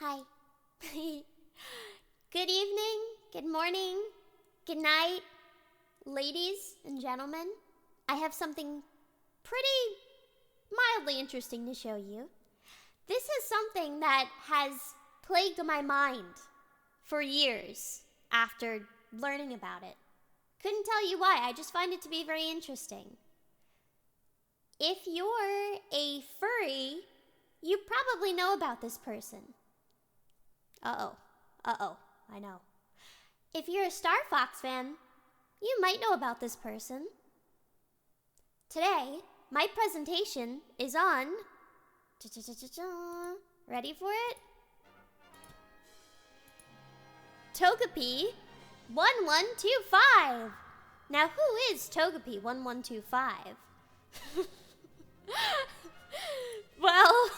Hi. Good evening, good morning, good night, ladies and gentlemen. I have something pretty mildly interesting to show you. This is something that has plagued my mind for years after learning about it. Couldn't tell you why, I just find it to be very interesting. If you're a furry, you probably know about this person. Uh-oh, I know. If you're a Star Fox fan, you might know about this person. Today, my presentation is on... Ready for it? Togepi 1125. Now, who is Togepi 1125? Well,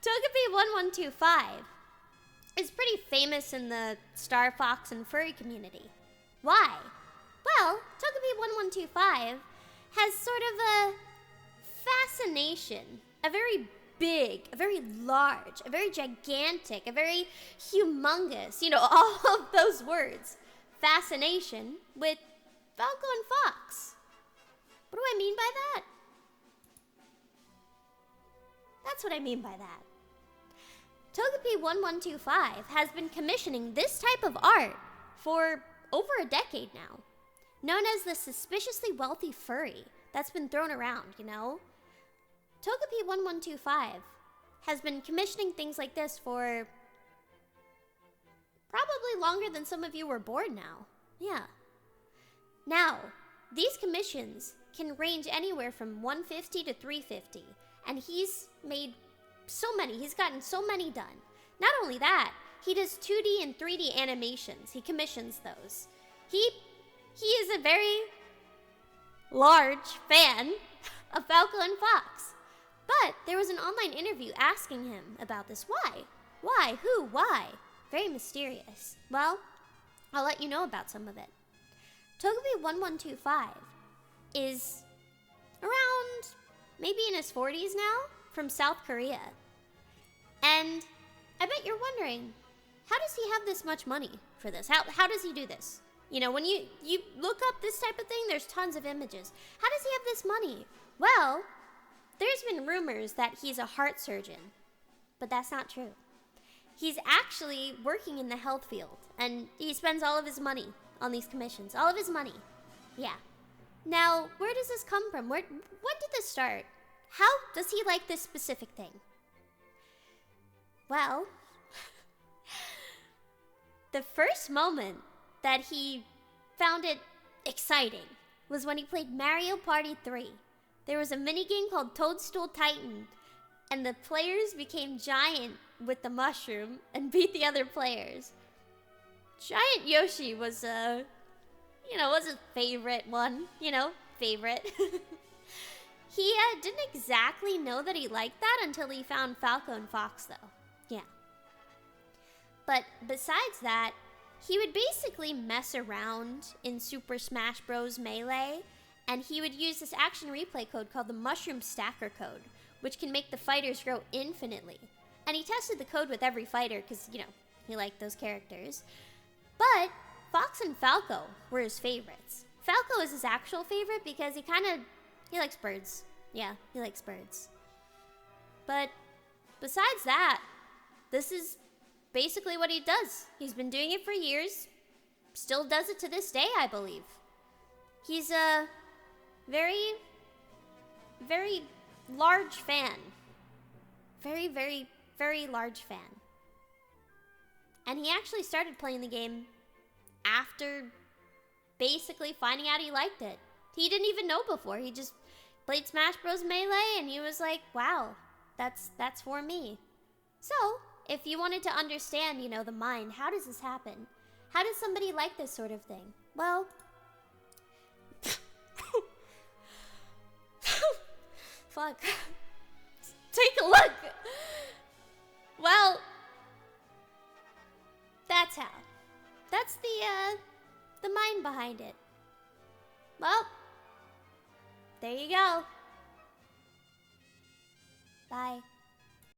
Togepi 1125 is pretty famous in the Star Fox and furry community. Why? Well, Togepi 1125 has sort of a fascination, a very big, a very large, a very gigantic, a very humongous, all of those words, fascination with Falco and Fox. What do I mean by that? That's what I mean by that. Togepi 1125 has been commissioning this type of art for over a decade now, known as the suspiciously wealthy furry that's been thrown around, Togepi 1125 has been commissioning things like this for probably longer than some of you were born now. Yeah. Now, these commissions can range anywhere from 150 to 350, and he's made so many. He's gotten so many done. Not only that, he does 2D and 3D animations. He commissions those. He is a very large fan of Falco and Fox. But there was an online interview asking him about this. Why? Why? Who? Why? Very mysterious. Well, I'll let you know about some of it. Togepi 1125 is around maybe in his 40s now, from South Korea. And I bet you're wondering, how does he have this much money for this? How does he do this? When you look up this type of thing, there's tons of images. How does he have this money? Well, there's been rumors that he's a heart surgeon, but that's not true. He's actually working in the health field, and he spends all of his money on these commissions. All of his money. Yeah. Now, where does this come from? When did this start? How does he like this specific thing? Well, the first moment that he found it exciting was when he played Mario Party 3. There was a minigame called Toadstool Titan, and the players became giant with the mushroom and beat the other players. Giant Yoshi was was his favorite one, favorite. He didn't exactly know that he liked that until he found Falco and Fox, though. Yeah. But besides that, he would basically mess around in Super Smash Bros. Melee, and he would use this action replay code called the Mushroom Stacker Code, which can make the fighters grow infinitely. And he tested the code with every fighter because, he liked those characters. But Fox and Falco were his favorites. Falco is his actual favorite because he likes birds. Yeah, he likes birds. But besides that, this is basically what he does. He's been doing it for years. Still does it to this day, I believe. He's a very, very large fan. Very, very, very large fan. And he actually started playing the game after basically finding out he liked it. He didn't even know before. He just played Smash Bros. Melee, and he was like, wow, that's for me. So, if you wanted to understand, the mind, how does this happen? How does somebody like this sort of thing? Well, fuck. Take a look. Well, that's how. That's the mind behind it. Well, there you go. Bye.